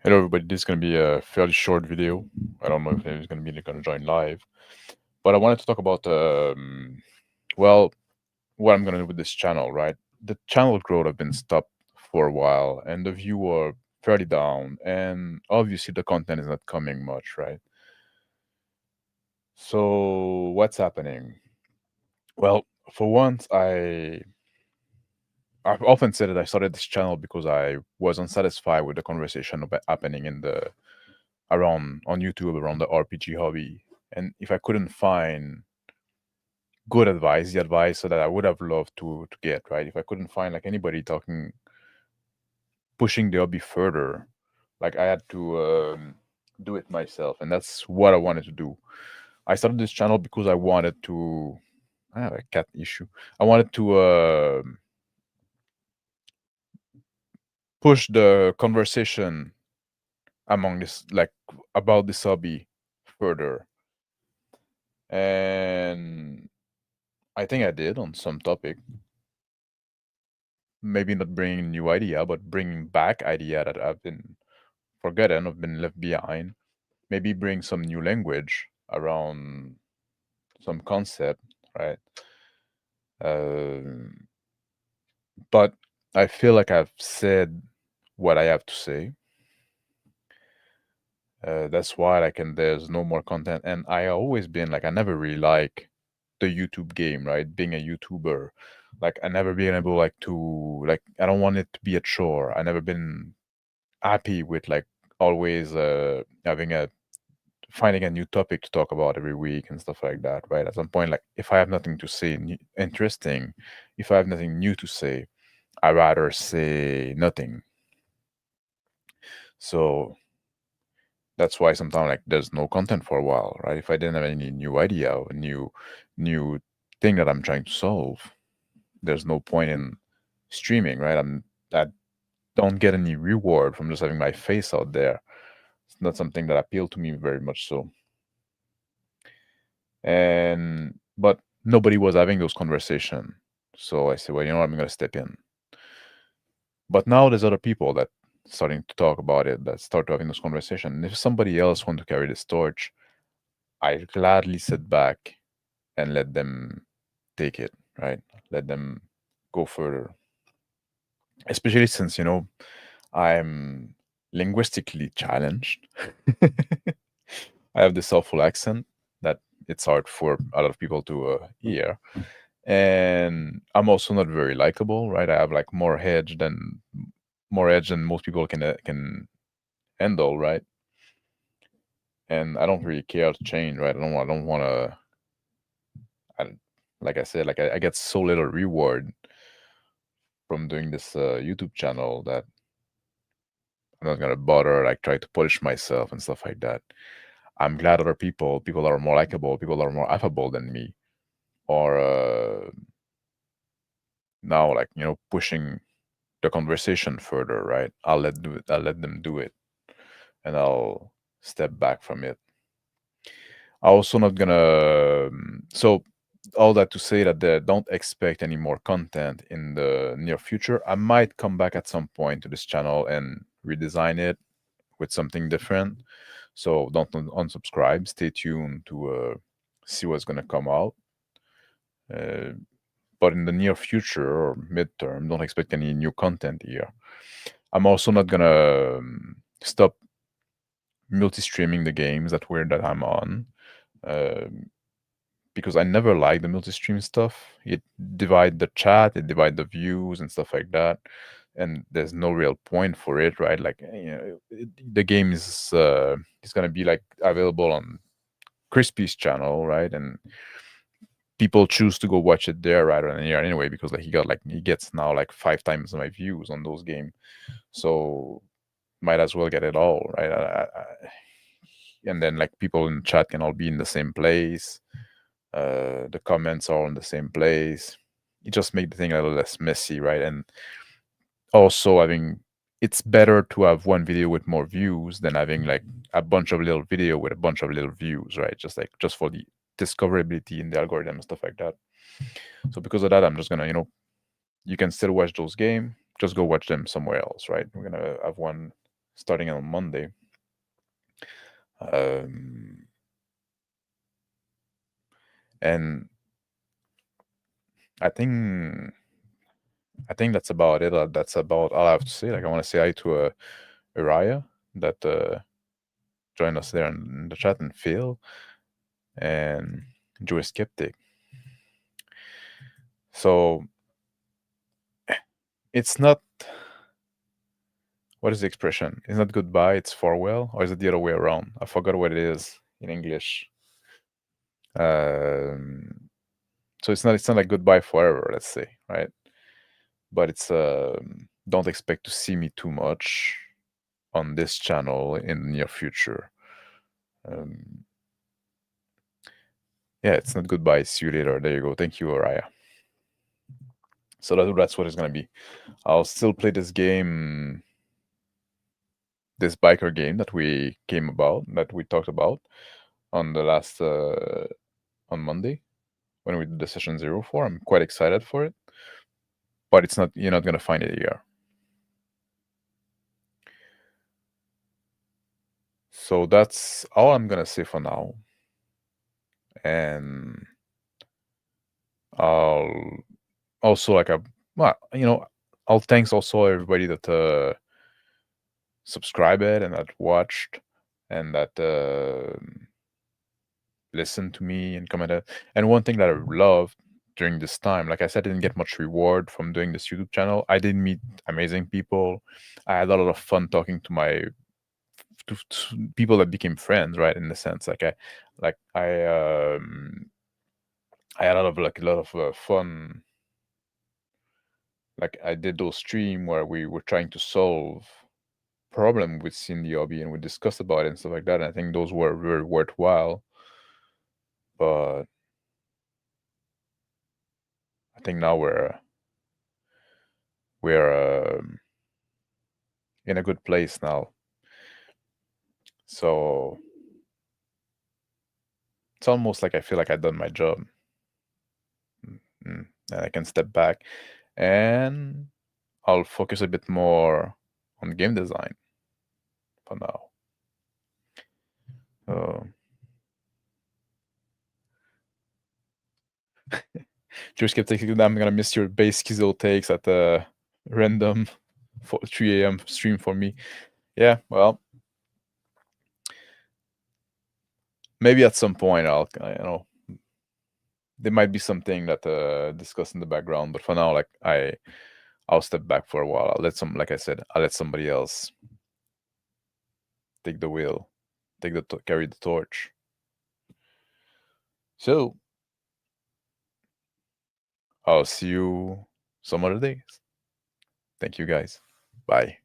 Hello, everybody. This is going to be a fairly short video. I don't know if anyone's going to be going to join live, but I wanted to talk about, well, what I'm going to do with this channel, right? The channel growth have been stopped for a while, and the view are fairly down, and obviously the content is not coming much, right? So what's happening? Well, for once, I've often said that I started this channel because I was unsatisfied with the conversation about happening in the around on YouTube around the RPG hobby. And if I couldn't find good advice, the advice that I would have loved to get, right? If I couldn't find like anybody talking, pushing the hobby further, like I had to do it myself, and that's what I wanted to do. I started this channel because I wanted to. I have a cat issue. I wanted to push the conversation among this, like about this hobby further, and I think I did on some topic. Maybe not bringing new idea, but bringing back idea that I've been forgotten, I've been left behind. Maybe bring some new language around some concept, right? Um, but I feel like I've said what I have to say. That's why like, and there's no more content. And I always been like, I never really like the YouTube game, right? Being a YouTuber, like I never been able like to like I don't want it to be a chore. I never been happy with like always having a finding a new topic to talk about every week and stuff like that, right? At some point, like if I have nothing to say interesting, if I have nothing new to say, I rather say nothing. So that's why sometimes like there's no content for a while, right? If I didn't have any new idea or new thing that I'm trying to solve, there's no point in streaming, right? I don't get any reward from just having my face out there. It's not something that appealed to me very much so. And but nobody was having those conversations. So I said, well, you know what, I'm gonna step in. But now there's other people that starting to talk about it, that start having this conversation. And if somebody else want to carry this torch, I gladly sit back and let them take it, right? Let them go further. Especially since, I'm linguistically challenged. I have this awful accent that it's hard for a lot of people to hear. And I'm also not very likable, right? I have like more edge than most people can handle, right? And I don't really care to change, right? I don't want to. Like I said, like I get so little reward from doing this YouTube channel that I'm not gonna bother like try to polish myself and stuff like that. I'm glad other people are more likable, people are more affable than me, or now like pushing the conversation further, right? I'll let them do it, and I'll step back from it. I also not gonna so all that to say that don't expect any more content in the near future. I might come back at some point to this channel and redesign it with something different. So don't unsubscribe. Stay tuned to see what's gonna come out. Uh, but in the near future or midterm, don't expect any new content here. I'm also not gonna stop multi-streaming the games that I'm on, because I never liked the multi-stream stuff. It divide the chat, it divide the views and stuff like that, and there's no real point for it, right? Like the game is gonna be like available on Crispy's channel, right? And people choose to go watch it there rather than here anyway because like he gets now like 5 times my views on those games, so might as well get it all, right? And then like people in chat can all be in the same place. The comments are in the same place. It just make the thing a little less messy, right? And also having it's better to have one video with more views than having like a bunch of little video with a bunch of little views, right? Just for the discoverability in the algorithm and stuff like that. So because of that, I'm just gonna, you can still watch those games, just go watch them somewhere else, right? We're gonna have one starting on Monday. Um, and I think I think that's about it. That's about all I have to say. Like I want to say hi to Uriah that joined us there in the chat, and Phil and Joey Skeptic. So it's not, what is the expression? It's not goodbye, it's farewell, or is it the other way around? I forgot what it is in English. Um, so it's not like goodbye forever, let's say, right? But it's don't expect to see me too much on this channel in the near future. Um, yeah, it's not goodbye. See you later. There you go. Thank you, Araya. So that's what it's gonna be. I'll still play this game, this biker game that we talked about on the last on Monday when we did the session 04. I'm quite excited for it, but you're not gonna find it here. So that's all I'm gonna say for now, and I'll also I'll thanks also everybody that subscribed and that watched and that listened to me and commented. And one thing that I loved during this time, like I said, I didn't get much reward from doing this YouTube channel. I did meet amazing people. I had a lot of fun talking to to people that became friends, right? In the sense, like I had a lot of fun. Like I did those stream where we were trying to solve problem within the hobby and we discussed about it and stuff like that. And I think those were very worthwhile. But I think now we're in a good place now. So it's almost like I feel like I've done my job. And I can step back and I'll focus a bit more on game design for now. Joe Skeptic, I'm gonna miss your base schizo takes at the random 3 a.m. stream for me. Yeah, well, maybe at some point there might be something that discuss in the background, but for now, like I'll step back for a while. Like I said, I'll let somebody else take the wheel, carry the torch. So I'll see you some other days. Thank you guys. Bye.